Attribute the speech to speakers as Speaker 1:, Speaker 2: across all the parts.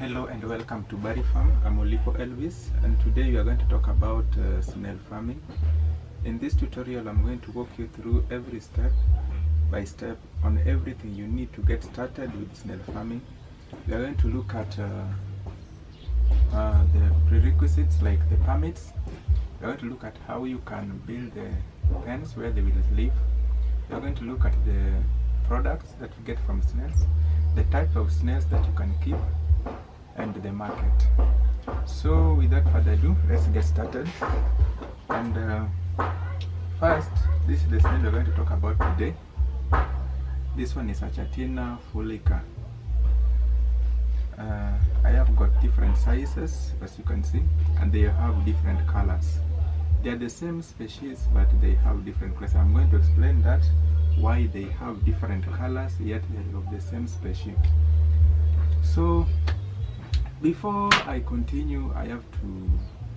Speaker 1: Hello and welcome to Berry Farm. I'm Olipo Elvis, and today we are going to talk about snail farming. In this tutorial I'm going to walk you through every step by step on everything you need to get started with snail farming. We are going to look at the prerequisites like the permits. We are going to look at how you can build the pens where they will live. We are going to look at the products that you get from snails, the type of snails that you can keep, and the market. So without further ado, let's get started. And first, this is the snail we're going to talk about today. This one is Achatina fulica. I have got different sizes, as you can see, and they have different colors. They are the same species, but they have different colors. I'm going to explain that, why they have different colors, yet they are of the same species. So before I continue, I have to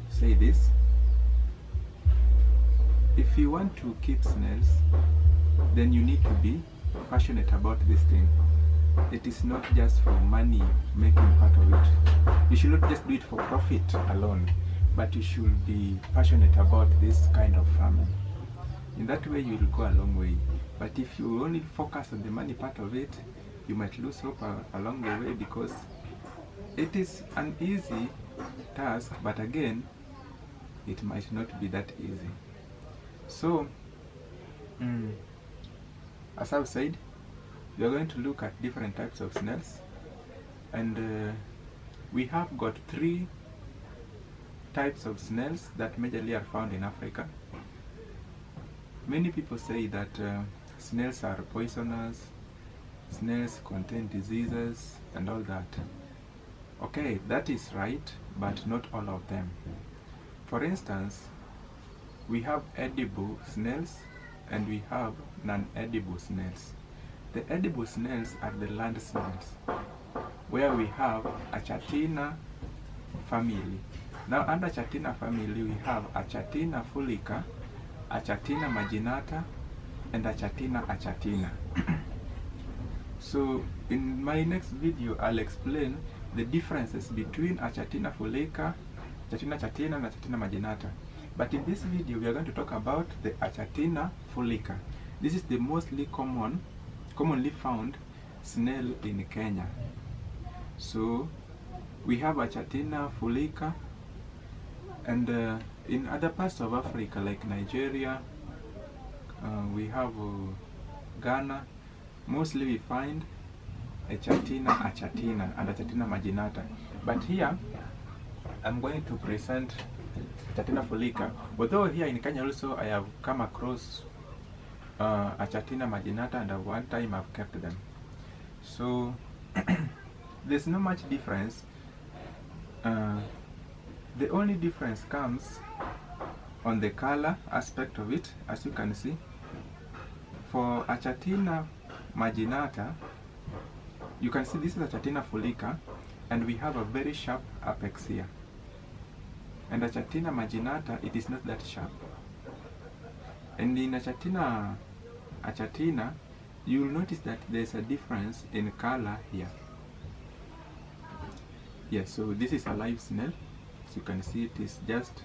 Speaker 1: say this. If you want to keep snails, then you need to be passionate about this thing. It is not just for money making part of it. You should not just do it for profit alone, but you should be passionate about this kind of farming. In that way you will go a long way. But if you only focus on the money part of it, you might lose hope along the way, because it is an easy task, but again, it might not be that easy. So, as I've said, we are going to look at different types of snails, and we have got 3 types of snails that majorly are found in Africa. Many people say that snails are poisonous, snails contain diseases, and all that. Okay, that is right, but not all of them. For instance, we have edible snails and we have non-edible snails. The edible snails are the land snails, where we have Achatina family. Now under Achatina family we have Achatina fulica, Achatina marginata, and Achatina achatina. So in my next video I'll explain the differences between Achatina fulica, Achatina achatina, and Achatina marginata. But in this video we are going to talk about the Achatina fulica. This is the mostly commonly found snail in Kenya. So we have Achatina fulica, and in other parts of Africa like Nigeria, we have Ghana, mostly we find Achatina achatina and Achatina marginata. But here I'm going to present Achatina fulica. Although here in Kenya also I have come across Achatina marginata, and at one time I've kept them. So there's not much difference. The only difference comes on the color aspect of it. As you can see, for Achatina marginata, you can see this is Achatina fulica, and we have a very sharp apex here. And Achatina marginata, it is not that sharp. And in Achatina achatina, you will notice that there's a difference in color here. Yes, so this is a live snail. As you can see, it is just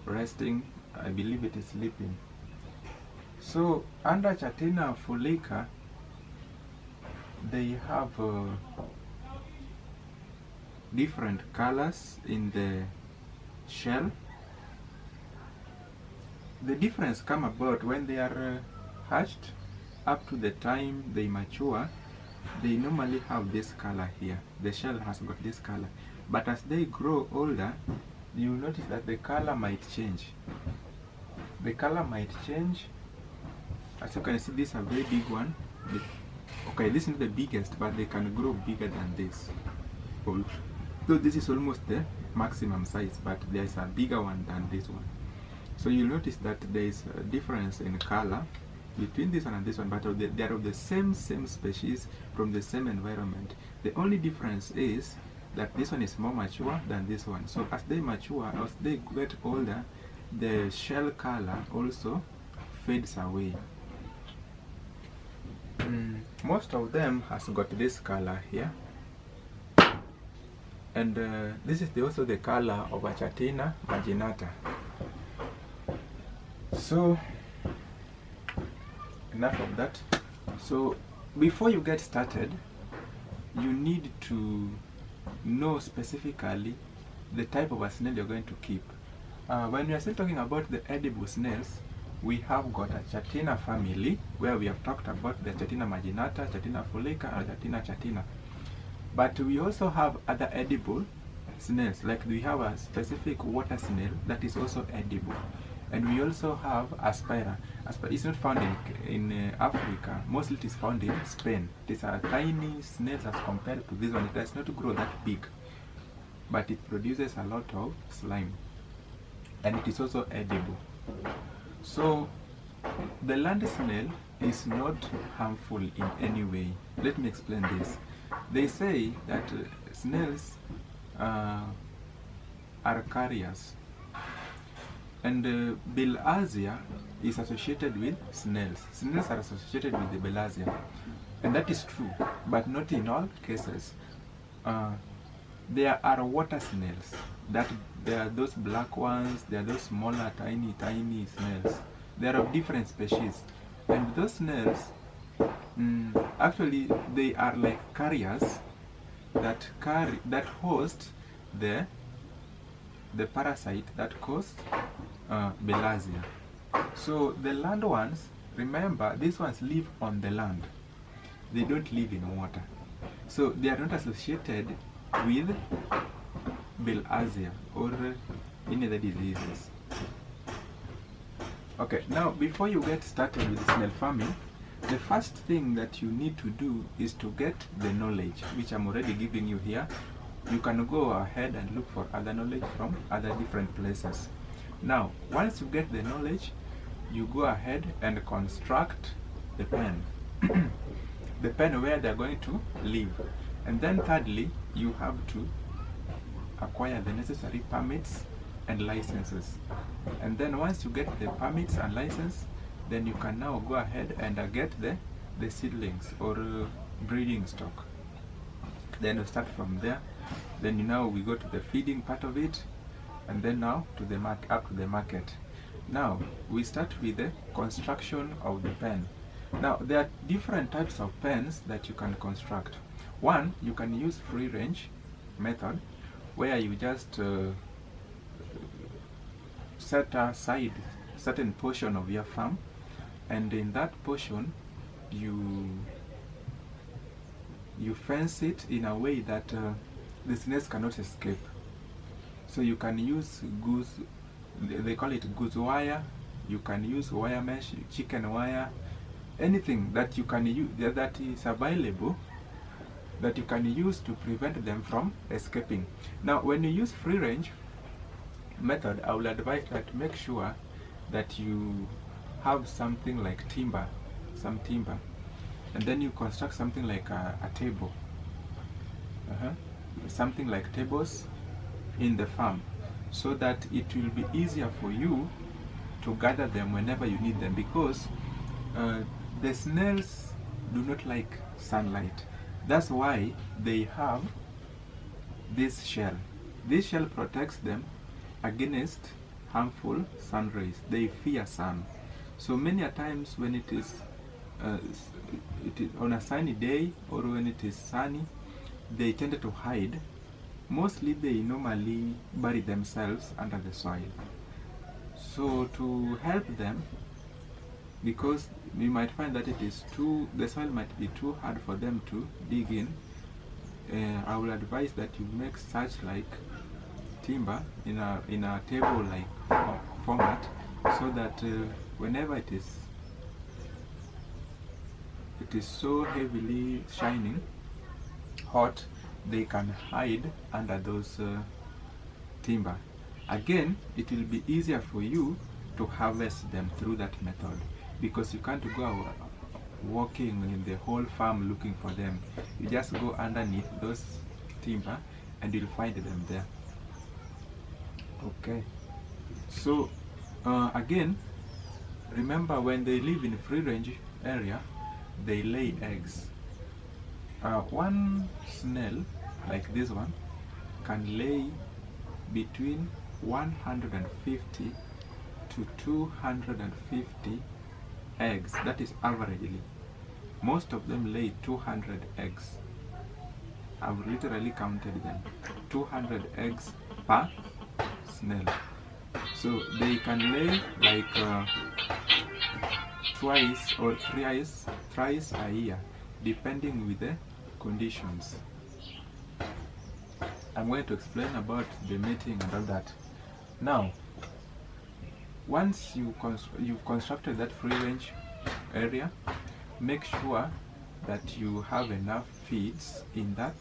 Speaker 1: resting. I believe it is sleeping. So under Achatina fulica, they have different colors in the shell. The difference come about when they are hatched. Up to the time they mature, they normally have this color here. The shell has got this color. But as they grow older, you will notice that the color might change. The color might change. As you can see, this is a very big one. Okay, this is not the biggest, but they can grow bigger than this. So this is almost the maximum size, but there is a bigger one than this one. So you'll notice that there is a difference in color between this one and this one, but they are of the same species from the same environment. The only difference is that this one is more mature than this one. So as they mature, as they get older, the shell color also fades away. Most of them has got this color here. And this is also the color of Achatina marginata. So enough of that. So before you get started, you need to know specifically the type of a snail you're going to keep. When we are still talking about the edible snails, we have got a Achatina family, where we have talked about the Achatina marginata, Achatina folica, and Achatina chatina. But we also have other edible snails, like we have a specific water snail that is also edible. And we also have Aspira. It's not found in Africa. Mostly it is found in Spain. It is a tiny snail as compared to this one. It does not grow that big, but it produces a lot of slime. And it is also edible. So the land snail is not harmful in any way. Let me explain this. They say that snails are carriers. And bilharzia is associated with snails. Snails are associated with the bilharzia. And that is true, but not in all cases. There are water snails. There are those black ones, there are those smaller, tiny snails. They are of different species. And those snails, actually, they are like carriers that host the parasite that caused bilharzia. So the land ones, remember, these ones live on the land. They don't live in water. So they are not associated with bilharzia or any other diseases. Okay, now before you get started with snail farming, the first thing that you need to do is to get the knowledge, which I'm already giving you here. You can go ahead and look for other knowledge from other different places. Now, once you get the knowledge, you go ahead and construct the pen. The pen where they're going to live. And then thirdly, you have to acquire the necessary permits and licenses. And then once you get the permits and license, then you can now go ahead and get the seedlings or breeding stock. Then we start from there. Then now we go to the feeding part of it, and then now to the up to the market. Now we start with the construction of the pen. Now there are different types of pens that you can construct. One, you can use free range method, where you just set aside certain portion of your farm, and in that portion you fence it in a way that the snails cannot escape. So you can use goose, they call it goose wire, you can use wire mesh, chicken wire, anything that you can use that is available that you can use to prevent them from escaping. Now when you use free range method, I will advise that make sure that you have something like some timber, and then you construct something like a table, something like tables in the farm, so that it will be easier for you to gather them whenever you need them, because the snails do not like sunlight. That's why they have this shell. This shell protects them against harmful sun rays. They fear sun. So many a times when it is on a sunny day or when it is sunny, they tend to hide. Mostly they normally bury themselves under the soil. So to help them, because we might find that the soil might be too hard for them to dig in, I will advise that you make such like timber in a table like format, so that whenever it is so heavily shining hot, they can hide under those timber. Again, it will be easier for you to harvest them through that method, because you can't go walking in the whole farm looking for them. You just go underneath those timber and you'll find them there. Okay, so again, remember, when they live in free range area, they lay eggs. One snail like this one can lay between 150 to 250 eggs. That is averagely. Most of them lay 200 eggs. I've literally counted them. 200 eggs per snail. So they can lay like twice or thrice a year, depending with the conditions. I'm going to explain about the mating and all that. Now, once you've constructed that free range area, make sure that you have enough feeds in that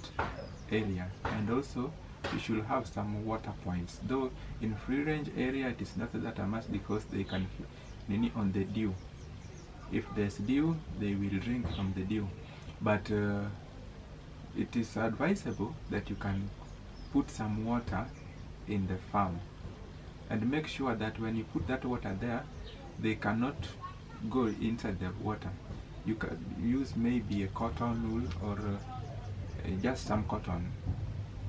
Speaker 1: area, and also you should have some water points. Though in free range area it is not that a must, because they can nini on the dew. If there's dew, they will drink from the dew, but it is advisable that you can put some water in the farm, and make sure that when you put that water there, they cannot go inside the water. You can use maybe a cotton wool or just some cotton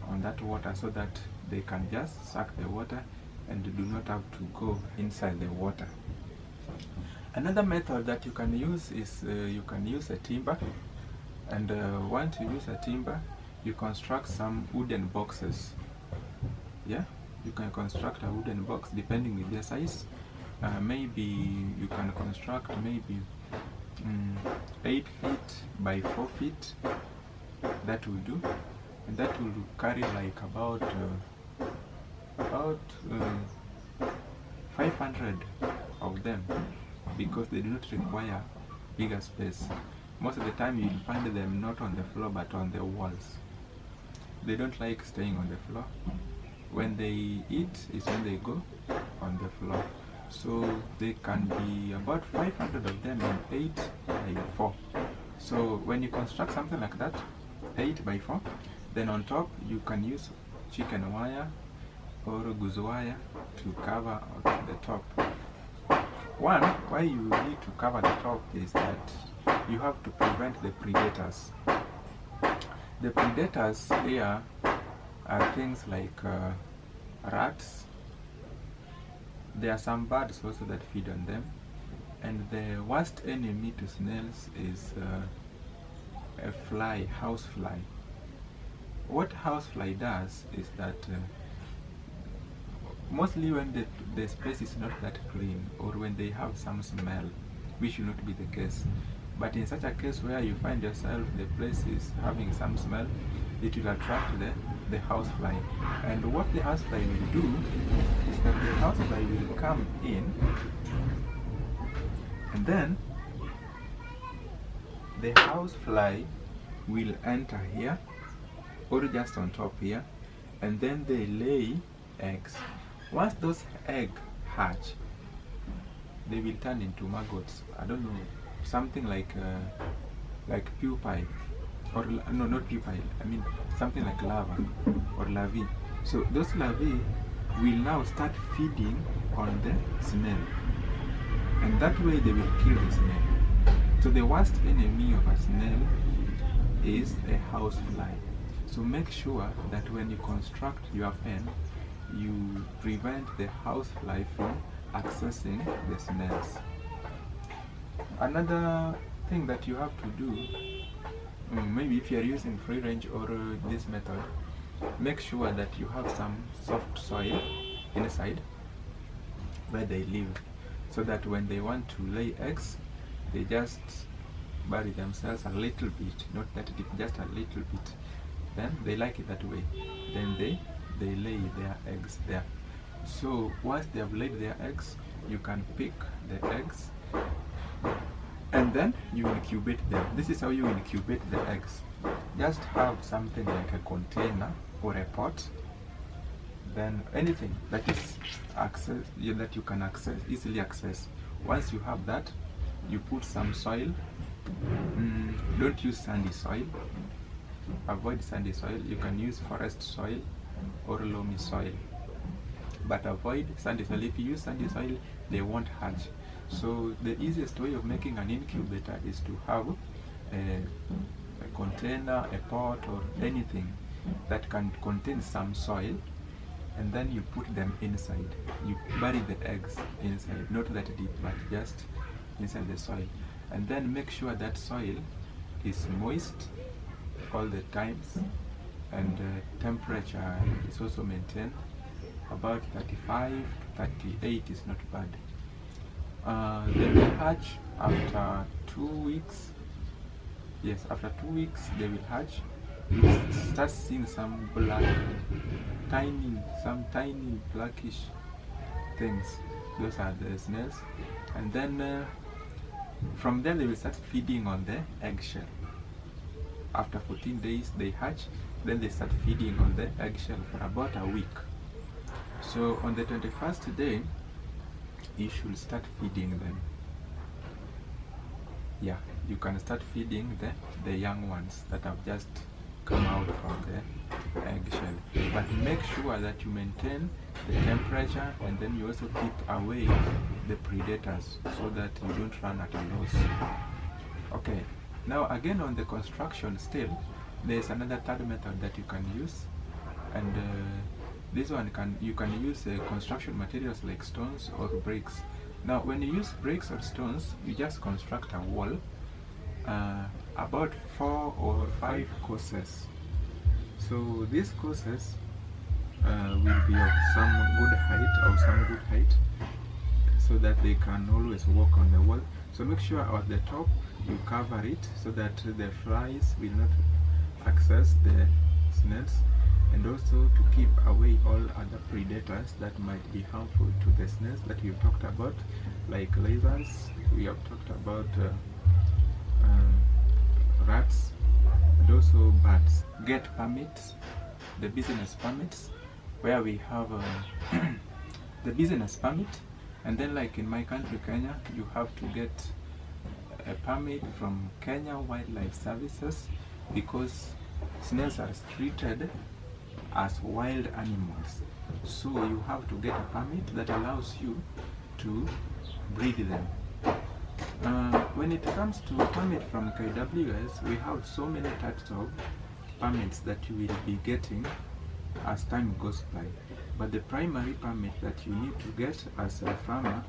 Speaker 1: on that water, so that they can just suck the water and do not have to go inside the water. Another method that you can use is you can use a timber, and once you use a timber, you construct some wooden boxes. Yeah, you can construct a wooden box depending with their size. Maybe you can construct maybe 8 feet by 4 feet. That will do, and that will carry like about 500 of them, because they do not require bigger space. Most of the time you will find them not on the floor but on the walls. They don't like staying on the floor. When they eat is when they go on the floor. So they can be about 500 of them in 8 by 4. So when you construct something like that, 8 by 4, then on top you can use chicken wire or goose wire to cover the top. One, why you need to cover the top is that you have to prevent the predators. The predators here are things like rats. There are some birds also that feed on them, and the worst enemy to snails is a fly, house fly. What house fly does is that mostly when the space is not that clean, or when they have some smell, which should not be the case. But in such a case where you find yourself, the place is having some smell, it will attract the housefly. And what the housefly will do is that the housefly will come in, and then the housefly will enter here, or just on top here, and then they lay eggs. Once those eggs hatch, they will turn into maggots. I don't know, something like pupae, or no, not pupae. I mean something like larva or larvae. So those larvae will now start feeding on the snail, and that way they will kill the snail. So the worst enemy of a snail is a housefly. So make sure that when you construct your pen, you prevent the housefly from accessing the snails. Another thing that you have to do, maybe if you are using free range or this method, make sure that you have some soft soil inside where they live, so that when they want to lay eggs, they just bury themselves a little bit, not that deep, just a little bit. Then they like it that way. Then they lay their eggs there. So once they have laid their eggs, you can pick the eggs and then you incubate them. This is how you incubate the eggs. Just have something like a container or a pot, then anything that is that you can easily access. Once you have that, you put some soil. Don't use sandy soil. Avoid sandy soil. You can use forest soil or loamy soil, but avoid sandy soil. If you use sandy soil, they won't hatch. So the easiest way of making an incubator is to have a container, a pot, or anything that can contain some soil, and then you put them inside. You bury the eggs inside, not that deep, but just inside the soil. And then make sure that soil is moist all the times, and temperature is also maintained. About 35 to 38 is not bad. They will hatch after 2 weeks. Yes, after 2 weeks they will hatch. You start seeing some black, some tiny blackish things. Those are the snails. And then from there they will start feeding on the eggshell. After 14 days they hatch, then they start feeding on the eggshell for about a week. So on the 21st day, you should start feeding them. Yeah, you can start feeding the young ones that have just come out from the eggshell. But make sure that you maintain the temperature, and then you also keep away the predators so that you don't run at a loss. Okay, now again on the construction still, there's another third method that you can use, and this one you can use construction materials like stones or bricks. Now when you use bricks or stones, you just construct a wall about 4 or 5 courses. So these courses will be of some good height, so that they can always walk on the wall. So make sure at the top you cover it so that the flies will not access the snails, and also to keep away all other predators that might be harmful to the snails that we've talked about, like lizards. We have talked about rats, and also birds. Get permits, the business permits, where we have the business permit, and then like in my country Kenya, you have to get a permit from Kenya Wildlife Services, because snails are treated as wild animals. So you have to get a permit that allows you to breed them. When it comes to permit from KWS, we have so many types of permits that you will be getting as time goes by. But the primary permit that you need to get as a farmer,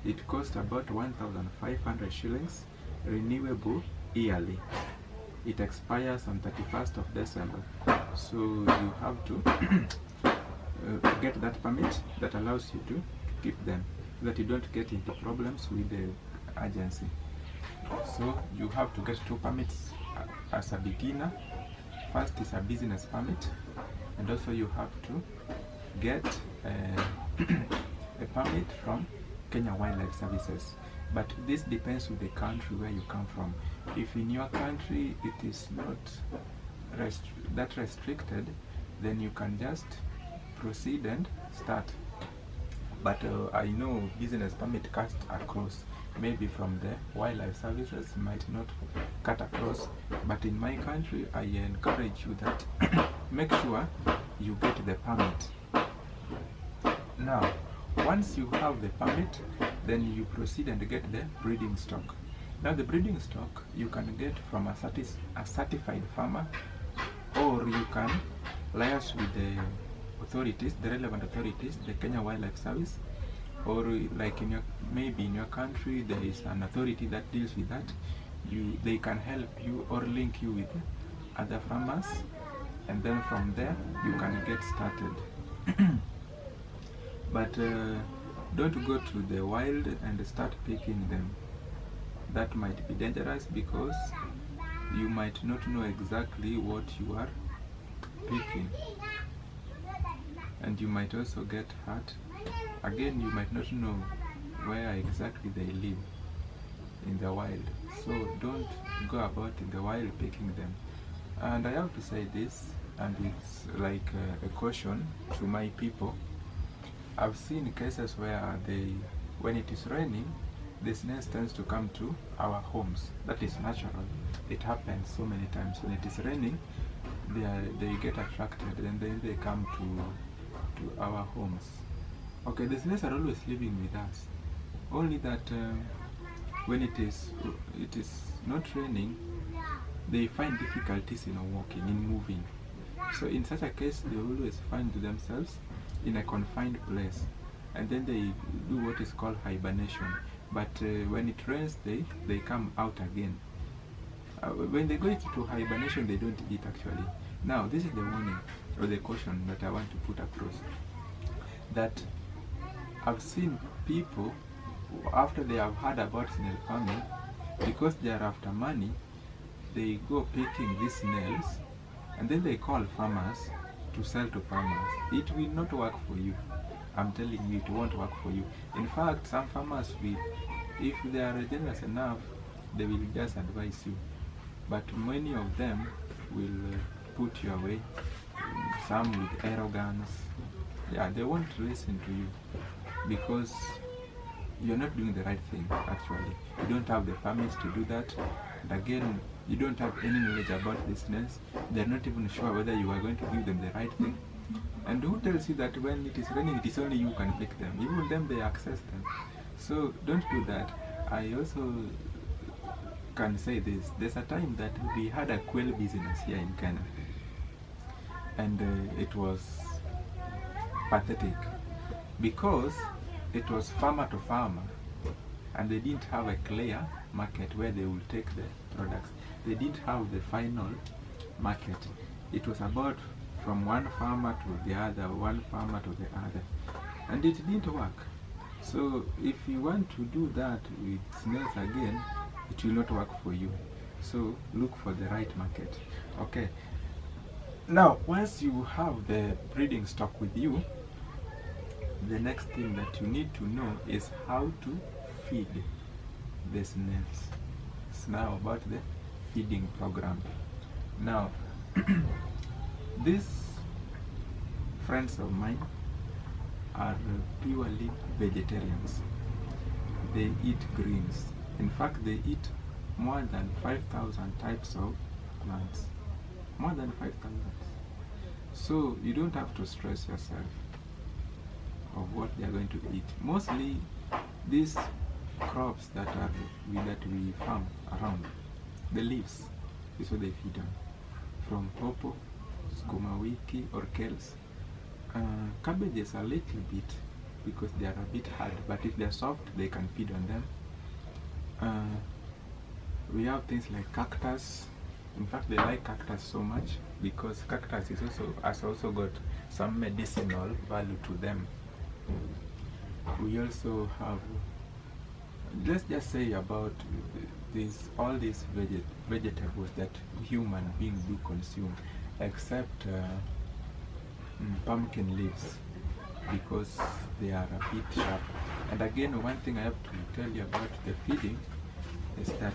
Speaker 1: it costs about 1,500 shillings, renewable yearly. It expires on 31st of December. So you have to get that permit that allows you to keep them, so that you don't get into problems with the agency. So you have to get 2 permits as a beginner. First is a business permit, and also you have to get a permit from Kenya Wildlife Services. But this depends on the country where you come from. If in your country it is not that restricted, then you can just proceed and start. But I know business permit cuts across. Maybe from the wildlife services might not cut across, but in my country I encourage you that make sure you get the permit. Now once you have the permit, then you proceed and get the breeding stock. Now the breeding stock you can get from a certified farmer, or you can liaise with the authorities, the relevant authorities, the Kenya Wildlife Service, or like maybe in your country there is an authority that deals with that. They can help you or link you with other farmers, and then from there you can get started. But don't go to the wild and start picking them. That might be dangerous, because you might not know exactly what you are picking, and you might also get hurt. Again, you might not know where exactly they live in the wild, so don't go about in the wild picking them. And I have to say this, and it's like a caution to my people. I've seen cases where when it is raining, the snails tends to come to our homes. That is natural. It happens so many times. When it is raining, they get attracted, and then they come to our homes. Okay, the snails are always living with us. Only that when it is not raining, they find difficulties in walking, in moving. So in such a case, they always find themselves in a confined place, and then they do what is called hibernation. But when it rains, they come out again. When they go into hibernation, they don't eat actually. Now, this is the warning or the caution that I want to put across. That I've seen people, after they have heard about snail farming, because they are after money, they go picking these snails, and then they call farmers to sell to farmers. It will not work for you. I'm telling you, it won't work for you. In fact, some farmers will, if they are generous enough, they will just advise you. But many of them will put you away. Some with arrogance. Yeah, they won't listen to you because you're not doing the right thing actually. You don't have the permits to do that. And again, you don't have any knowledge about these snails. They're not even sure whether you are going to give them the right thing. And who tells you that when it is raining, it is only you can pick them? Even them, they access them. So don't do that. I also can say this. There's a time that we had a quail business here in Kenya. And it was pathetic because it was farmer to farmer, and they didn't have a clear market where they would take the products. They didn't have the final market. It was about from one farmer to the other, one farmer to the other, and it didn't work. So if you want to do that with snails again, it will not work for you. So look for the right market. Okay. Now, once you have the breeding stock with you, the next thing that you need to know is how to feed the snails. It's now about the feeding program. Now, these friends of mine are purely vegetarians. They eat greens. In fact, they eat more than 5,000 types of plants. More than 5,000. So you don't have to stress yourself of what they are going to eat. Mostly these crops that we farm around, the leaves is what they feed on. From popo, skuma wiki or kales. Cabbages a little bit because they are a bit hard, but if they are soft, they can feed on them. We have things like cactus. In fact, they like cactus so much because cactus has also got some medicinal value to them. We also have, let's just say about all these vegetables that human beings do consume, except pumpkin leaves, because they are a bit sharp. And again, one thing I have to tell you about the feeding is that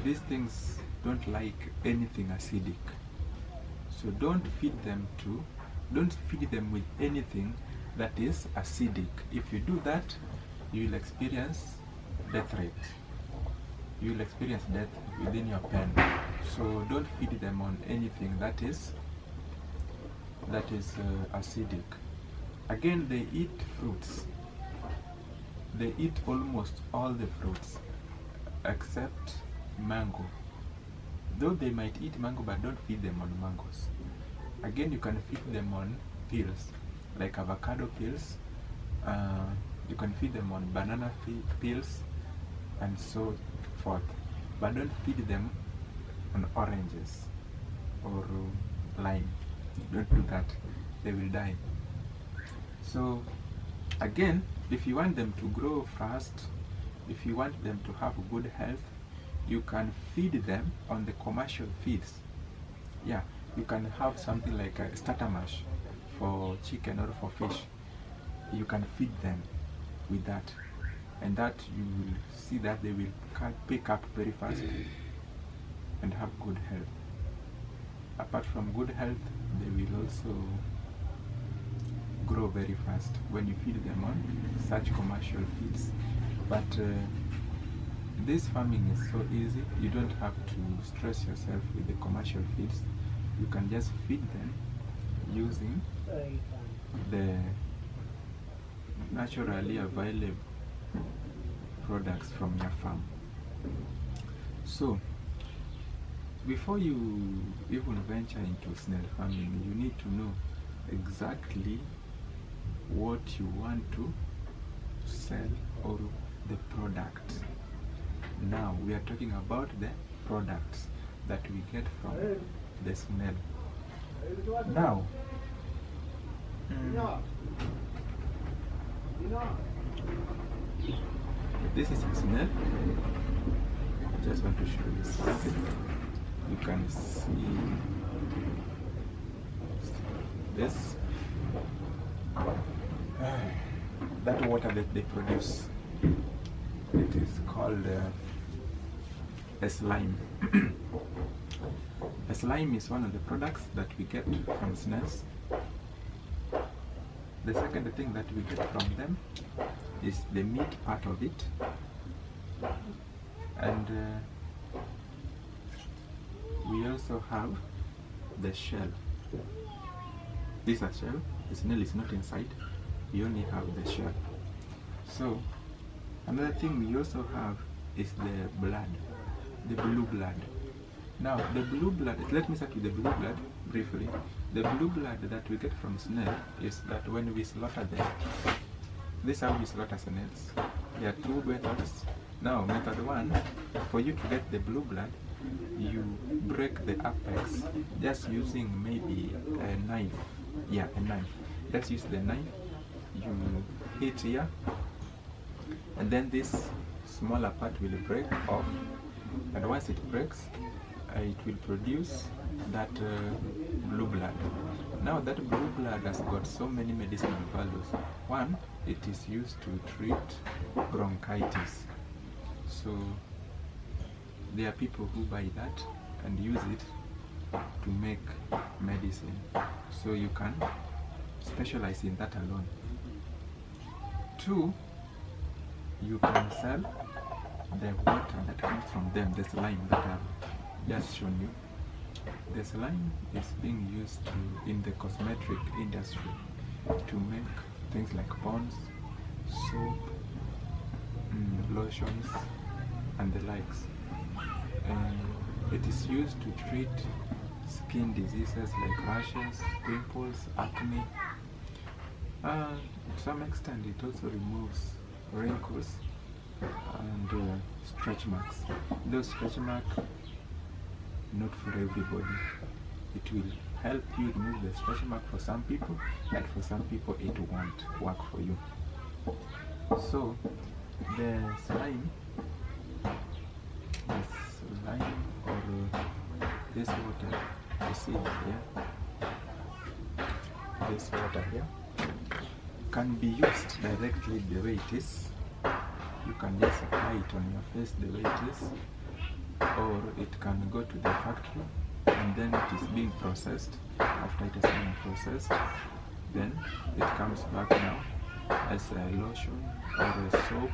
Speaker 1: these things don't like anything acidic. So don't feed them with anything that is acidic. If you do that, you will experience death rate. You will experience death within your pen. So don't feed them on anything that is acidic. Again, they eat fruits. They eat almost all the fruits except mango. Though they might eat mango, but don't feed them on mangoes. Again, you can feed them on peels, like avocado peels. You can feed them on banana peels and so forth. But don't feed them on oranges or lime. Don't do that. They will die. So again, if you want them to grow fast, if you want them to have good health, you can feed them on the commercial feeds. Yeah, you can have something like a starter mash for chicken or for fish. You can feed them with that, and that you will see that they will pick up very fast and have good health. Apart from good health, they will also grow very fast when you feed them on such commercial feeds. But this farming is so easy. You don't have to stress yourself with the commercial feeds. You can just feed them using the naturally available products from your farm. So before you even venture into snail farming, you need to know exactly what you want to sell or the product. Now we are talking about the products that we get from the snail. Now, this is a snail. I just want to show you something. You can see this. That water that they produce, it is called a slime. A slime is one of the products that we get from snails. The second thing that we get from them is the meat part of it, and we also have the shell. This is a shell. The snail is not inside. We only have the shell. So another thing we also have is the blood, the blue blood. Now the blue blood, let me start with the blue blood briefly. The blue blood that we get from snail is that when we slaughter them, this is how we slaughter snails. There are two methods. Now method one, for you to get the blue blood, you break the apex just using maybe a knife. Yeah, a knife. Let's use the knife. You hit here, and then this smaller part will break off, and once it breaks, it will produce that blue blood. Now that blue blood has got so many medicinal values. One, it is used to treat bronchitis. So there are people who buy that and use it to make medicine. So you can specialize in that alone. Two, you can sell the water that comes from them, the slime that I've just shown you. The slime is being used in the cosmetic industry to make things like ponds, soap, lotions, and the likes. It is used to treat skin diseases like rashes, pimples, acne. To some extent, it also removes wrinkles and stretch marks. Those stretch marks, not for everybody. It will help you remove the stretch mark for some people, and for some people it won't work for you. So the slime or this water you see here, this water here can be used directly the way it is. You can just apply it on your face the way it is, or it can go to the factory and then it is being processed. After it has been processed, then it comes back now as a lotion or a soap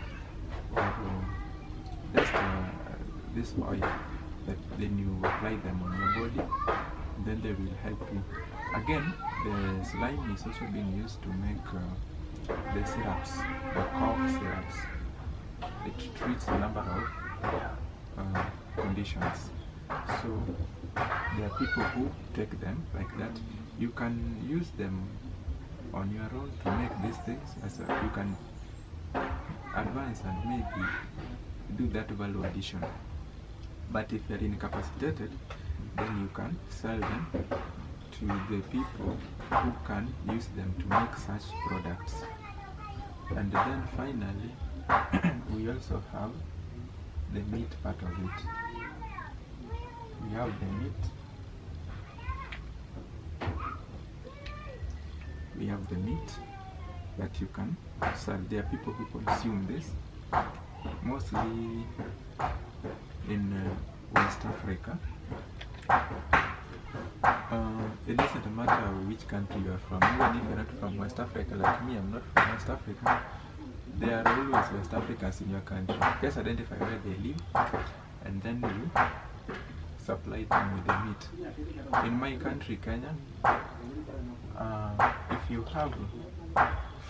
Speaker 1: or just this oil that then you apply them on your body, then they will help you. Again, the slime is also being used to make the syrups, the cough syrups. It treats a number of conditions. So there are people who take them like that. You can use them on your own to make these things. You can advance and maybe do that value addition. But if you're incapacitated, then you can sell them to the people who can use them to make such products. And then finally, we also have the meat part of it. We have the meat. We have the meat that you can sell. There are people who consume this, mostly in West Africa. It doesn't matter which country you are from. Even if you're not from West Africa, like me, I'm not from West Africa. There are always West Africans in your country. Just identify where they live, and then you supply them with the meat. In my country, Kenya, if you have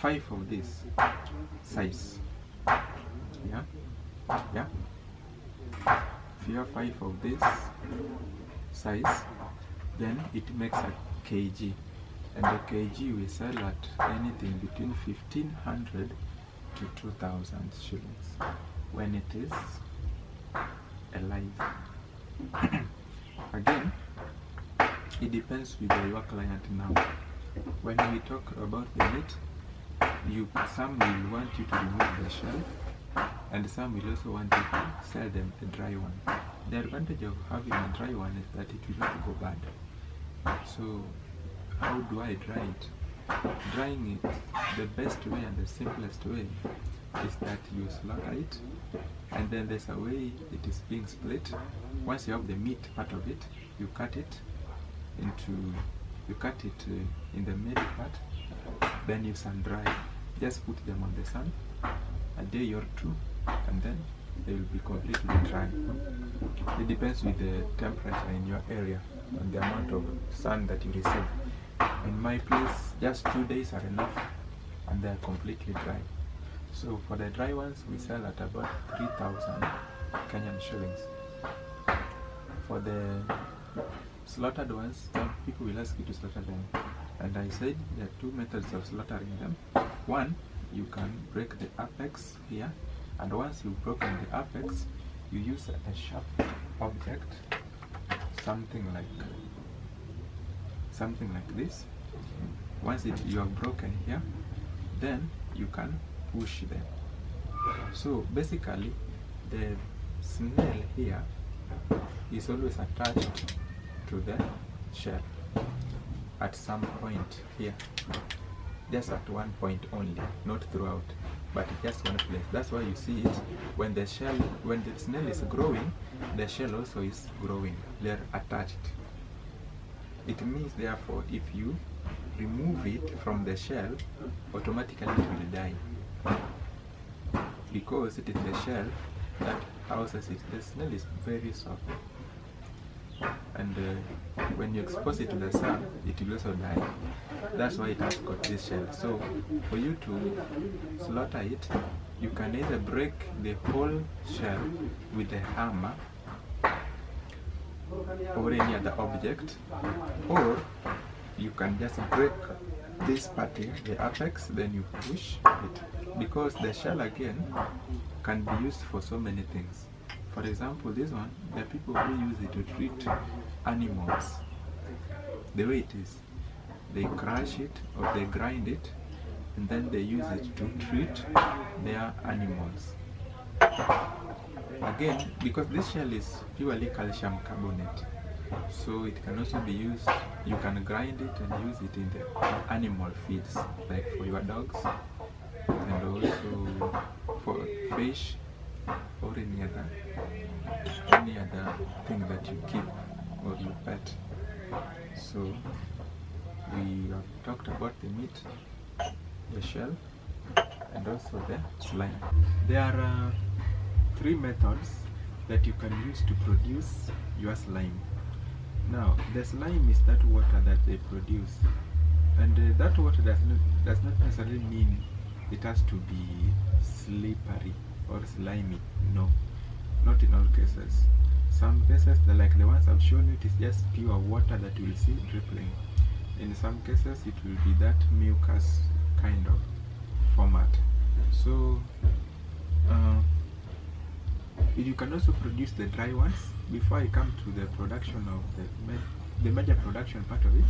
Speaker 1: 5 of this size, yeah, if you have 5 of this, size, then it makes a kg, and the kg we sell at anything between 1,500 to 2,000 shillings when it is alive. Again, it depends with your client now. When we talk about the meat, some will want you to remove the shell, and some will also want you to sell them a dry one. The advantage of having a dry one is that it will not go bad. So how do I dry it? Drying it, the best way and the simplest way is that you slaughter it, and then there's a way it is being split. Once you have the meat part of it, you cut it in the middle part, then you sun dry. Just put them on the sun a day or two, and then they will be completely dry. It depends with the temperature in your area and the amount of sun that you receive. In my place, just 2 days are enough, and they are completely dry. So for the dry ones, we sell at about 3,000 Kenyan shillings. For the slaughtered ones, some people will ask you to slaughter them, and I said there are two methods of slaughtering them. One, you can break the apex here, and once you've broken the apex, you use a sharp object, something like this. Once you have broken here, then you can push them. So basically, the snail here is always attached to the shell at some point here, just at one point only, not throughout, but just one place. That's why you see it when the snail is growing, the shell also is growing. They're attached. It means therefore if you remove it from the shell, automatically it will die, because it is the shell that houses it. The snail is very soft, and when you expose it to the sun, it will also die. That's why it has got this shell. So for you to slaughter it, you can either break the whole shell with a hammer or any other object, or you can just break this part here, the apex, then you push it, because the shell again can be used for so many things. For example, this one, there are people who use it to treat animals. The way it is, they crush it or they grind it, and then they use it to treat their animals. Again, because this shell is purely calcium carbonate, so it can also be used, you can grind it and use it in the animal feeds, like for your dogs, and also for fish, or any other thing that you keep or you pet. So we have talked about the meat, the shell, and also the slime. There are 3 methods that you can use to produce your slime. Now, the slime is that water that they produce, and that water does not necessarily mean it has to be slippery or slimy. No, not in all cases. Some cases, like the ones I've shown you, it is just pure water that you will see dripping. In some cases, it will be that mucus kind of format. So you can also produce the dry ones. Before I come to the production of the major production part of it,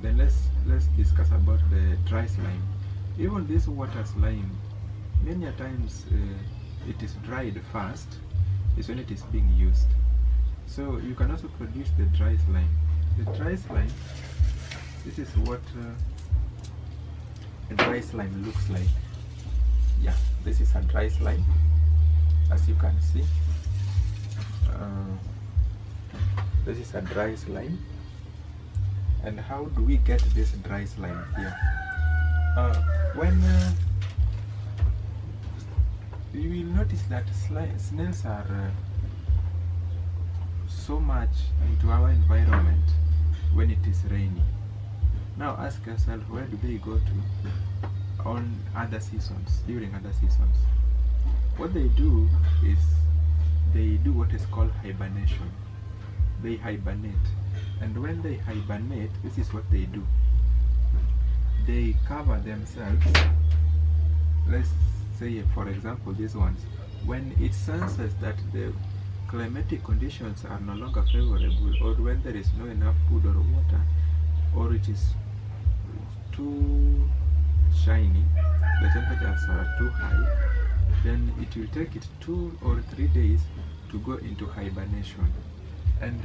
Speaker 1: then let's discuss about the dry slime. Even this water slime, many a times it is dried first, is when it is being used. So you can also produce the dry slime. The dry slime, this is what a dry slime looks like. Yeah, this is a dry slime, as you can see. This is a dry slime. And how do we get this dry slime here? When you will notice that snails are so much into our environment when it is rainy. Now ask yourself, where do they go to on other seasons, during other seasons? What they do is they do what is called hibernation. they hibernate. And when they hibernate, this is what they do. They cover themselves. Let's say, for example, these ones. When it senses that the climatic conditions are no longer favorable, or when there is no enough food or water, or it is too shiny, the temperatures are too high, then it will take it 2 or 3 days to go into hibernation. And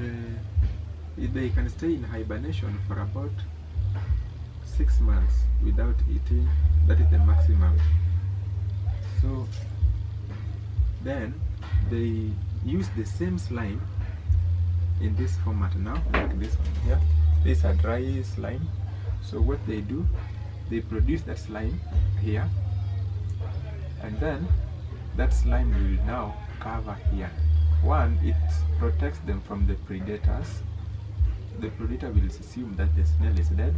Speaker 1: they can stay in hibernation for about 6 months without eating. That is the maximum. So then they use the same slime in this format now, like this one here. This is a dry slime. So what they do, they produce that slime here, and then that slime will now cover here. One, it protects them from the predators. The predator will assume that the snail is dead.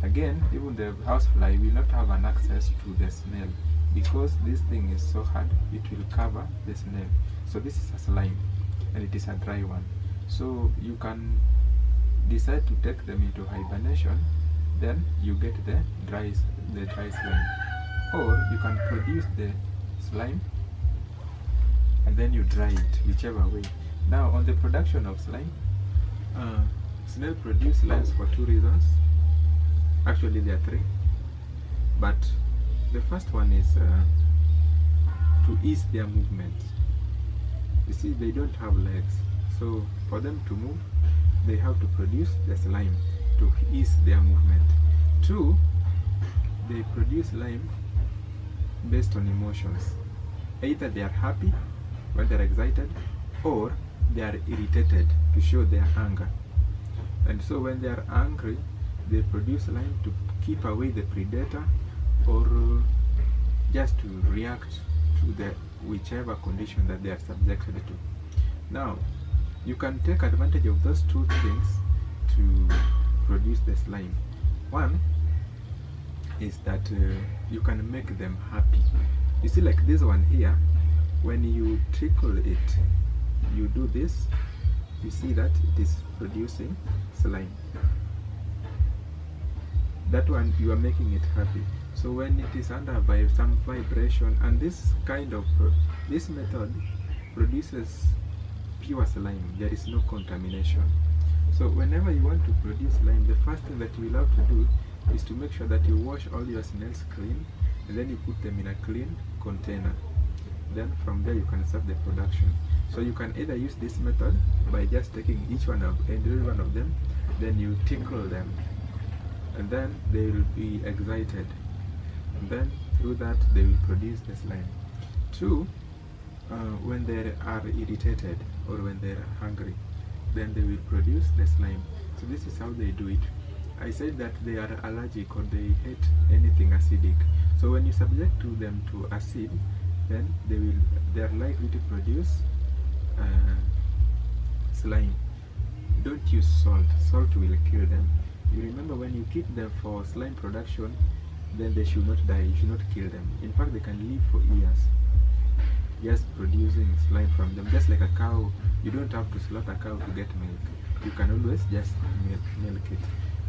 Speaker 1: Again, even the housefly will not have an access to the snail, because this thing is so hard, it will cover the snail. So this is a slime, and it is a dry one. So you can decide to take them into hibernation, then you get the dry slime. Or you can produce the slime and then you dry it, whichever way. Now on the production of slime, snail produce slimes for 2 reasons. Actually there are 3, but the first one is to ease their movement. You see, they don't have legs, so for them to move, they have to produce the slime to ease their movement. 2, they produce slime based on emotions. Either they are happy when they are excited, or they are irritated to show their anger. And so when they are angry, they produce slime to keep away the predator, or just to react to the whichever condition that they are subjected to. Now, you can take advantage of those 2 things to produce the slime. One is that you can make them happy. You see, like this one here, when you tickle it, you do this, you see that it is producing slime. That one, you are making it happy. So when it is under some vibration, and this kind of this method produces pure slime, there is no contamination. So whenever you want to produce slime, the first thing that you will have to do is to make sure that you wash all your snails clean, and then you put them in a clean container. Then from there you can start the production. So you can either use this method by just taking each one of them, then you tickle them, and then they will be excited, and then through that they will produce the slime. 2, when they are irritated or when they are hungry, then they will produce the slime. So this is how they do it. I said that they are allergic, or they hate anything acidic. So when you subject to them to acid, then they are likely to produce slime. Don't use salt. Salt will kill them. You remember, when you keep them for slime production, then they should not die. You should not kill them. In fact, they can live for years just producing slime from them. Just like a cow, you don't have to slaughter a cow to get milk. You can always just milk it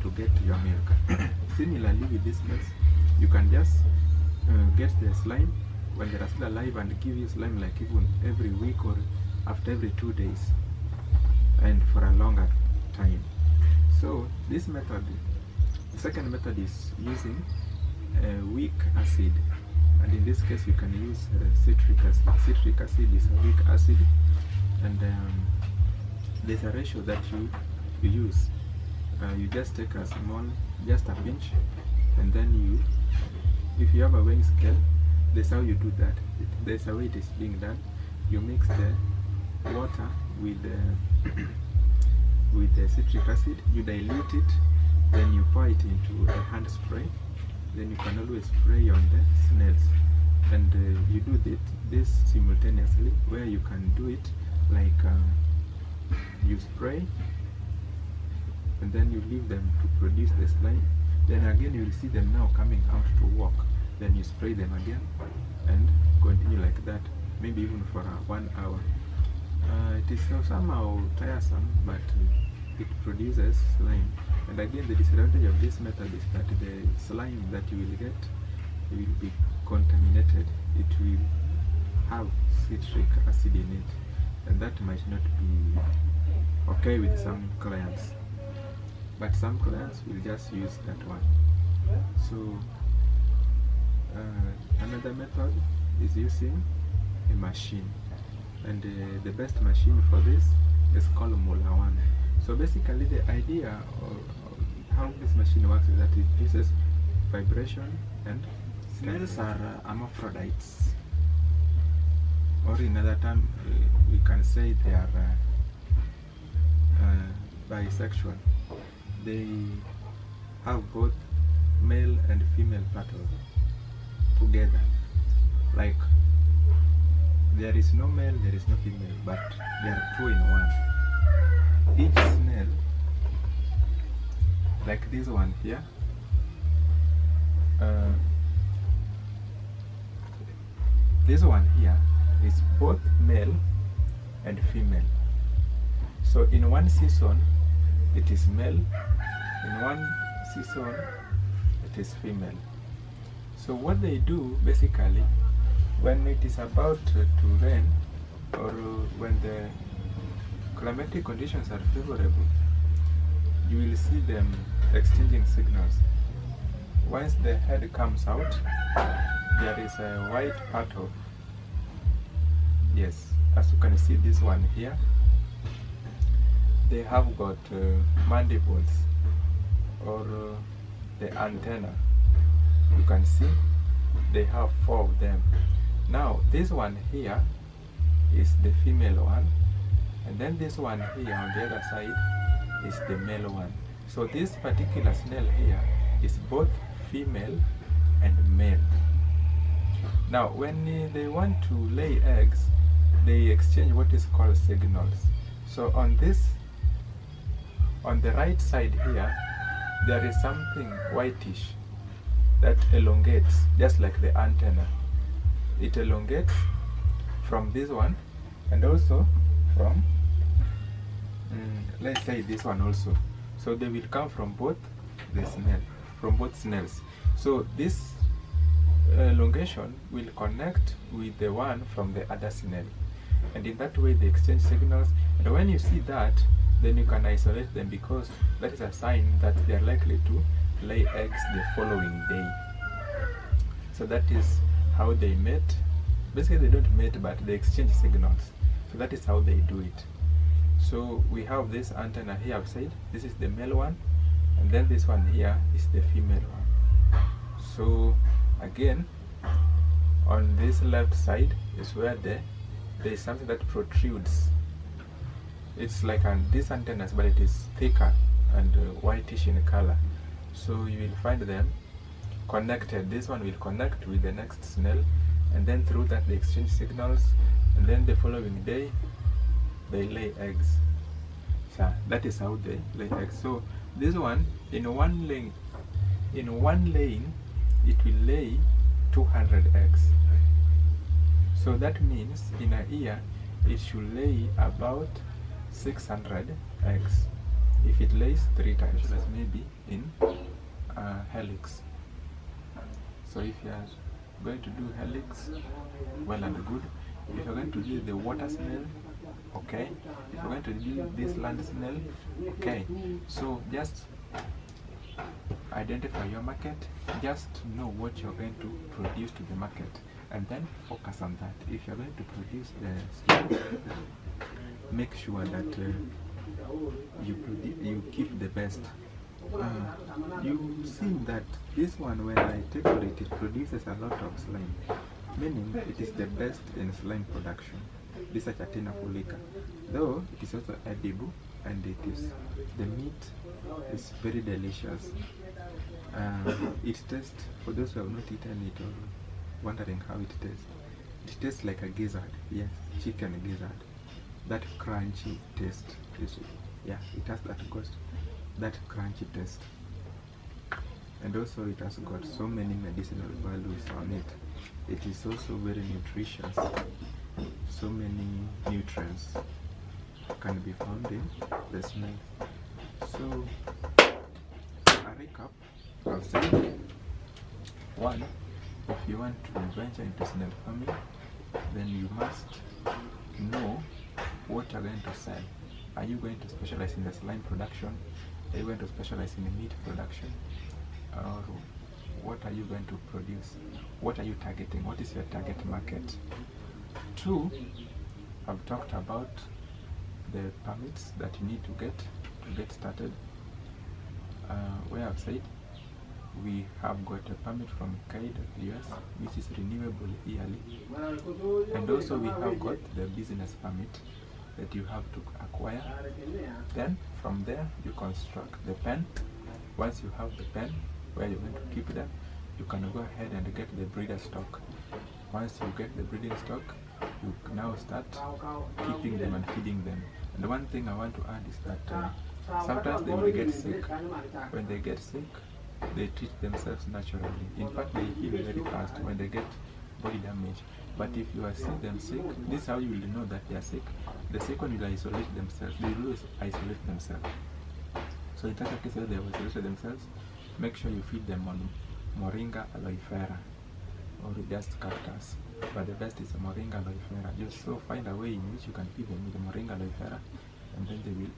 Speaker 1: to get your milk. Similarly with this mess, you can just get the slime when they are still alive and give you slime like even every week or after every 2 days, and for a longer time. So this method, the second method, is using weak acid, and in this case you can use citric acid. Citric acid is a weak acid, and there's a ratio that you use. You just take a small, just a pinch, and then if you have a weighing scale, that's how you do that. There's a way it is being done. You mix the water with the citric acid, you dilute it, then you pour it into a hand spray. Then you can always spray on the snails, and you do this simultaneously, where you can do it like you spray, and then you leave them to produce the slime. Then again you will see them now coming out to walk. Then you spray them again, and continue like that, maybe even for 1 hour. It is somehow tiresome, but it produces slime. And again, the disadvantage of this method is that the slime that you will get will be contaminated. It will have citric acid in it, and that might not be okay with some clients. But some clients will just use that one. So another method is using a machine, and the best machine for this is called Mola One. So basically the idea of how this machine works is that it uses vibration, and snails are hermaphrodites, or in other term we can say they are bisexual. They have both male and female petals together. Like there is no male, there is no female, but they are two in one. Each snail, like this one here, this one here is both male and female. So in one season it is male, in one season it is female. So what they do basically, when it is about to rain, or when the climatic conditions are favorable, you will see them exchanging signals. Once the head comes out, there is a white part of, yes, as you can see this one here, they have got mandibles, or the antenna. You can see they have 4 of them. Now this one here is the female one, and then this one here on the other side is the male one. So this particular snail here is both female and male. Now when they want to lay eggs, they exchange what is called signals. So on the right side here, there is something whitish that elongates, just like the antenna. It elongates from this one, and also from, let's say this one also. So they will come from both the snails. So this elongation will connect with the one from the other snail, and in that way they exchange signals. And when you see that, then you can isolate them, because that is a sign that they are likely to lay eggs the following day. So that is how they mate. Basically they don't mate, but they exchange signals. So that is how they do it. So we have this antenna here outside. This is the male one, and then this one here is the female one. So again, on this left side is where there is something that protrudes. It's like these antennas, but it is thicker and whitish in color. So you will find them connected. This one will connect with the next snail, and then through that they exchange signals, and then the following day they lay eggs. So that is how they lay eggs. So this one, in one laying, it will lay 200 eggs. So that means in a year it should lay about 600 eggs if it lays 3 times, as maybe in helix. So if you are going to do helix, well and good. If you're going to do the water snail, okay. If you're going to do this land snail, okay. So just identify your market, just know what you're going to produce to the market, and then focus on that. If you're going to produce the snail, make sure that you keep the best. You see that this one, when I tackle it, it produces a lot of slime, meaning it is the best in slime production, this Achatina fulica. Though it is also edible, and the meat is very delicious. It tastes, for those who have not eaten it or wondering how it tastes like a gizzard. Yes, chicken gizzard. That crunchy taste is, yeah, it has that crunchy taste. And also it has got so many medicinal values on it. It is also very nutritious. so many nutrients can be found in the snail. So, a recap, I've said, one, if you want to venture into snail farming, then you must know what you're going to sell. Are you going to specialize in the slime production? Are you going to specialize in the meat production? Or what are you going to produce? What are you targeting? What is your target market? Two, I've talked about the permits that you need to get started. Where I've said we have got a permit from US, which is renewable yearly, and also we have got the business permit that you have to acquire. Then from there you construct the pen. Once you have the pen where you're going to keep them, you can go ahead and get the breeder stock. Once you get the breeding stock, you now start keeping them and feeding them. And the one thing I want to add is that sometimes they will get sick. When they get sick, they treat themselves naturally. In fact, they heal very fast when they get body damage. But if you see them sick, this is how you will know that they are sick. The second will isolate themselves. They will always isolate themselves. So in such a case where they have isolated themselves, make sure you feed them on moringa aloe vera or just cactus. But the best is moringa aloe vera. Just so find a way in which you can feed them with the moringa aloe vera, and then they will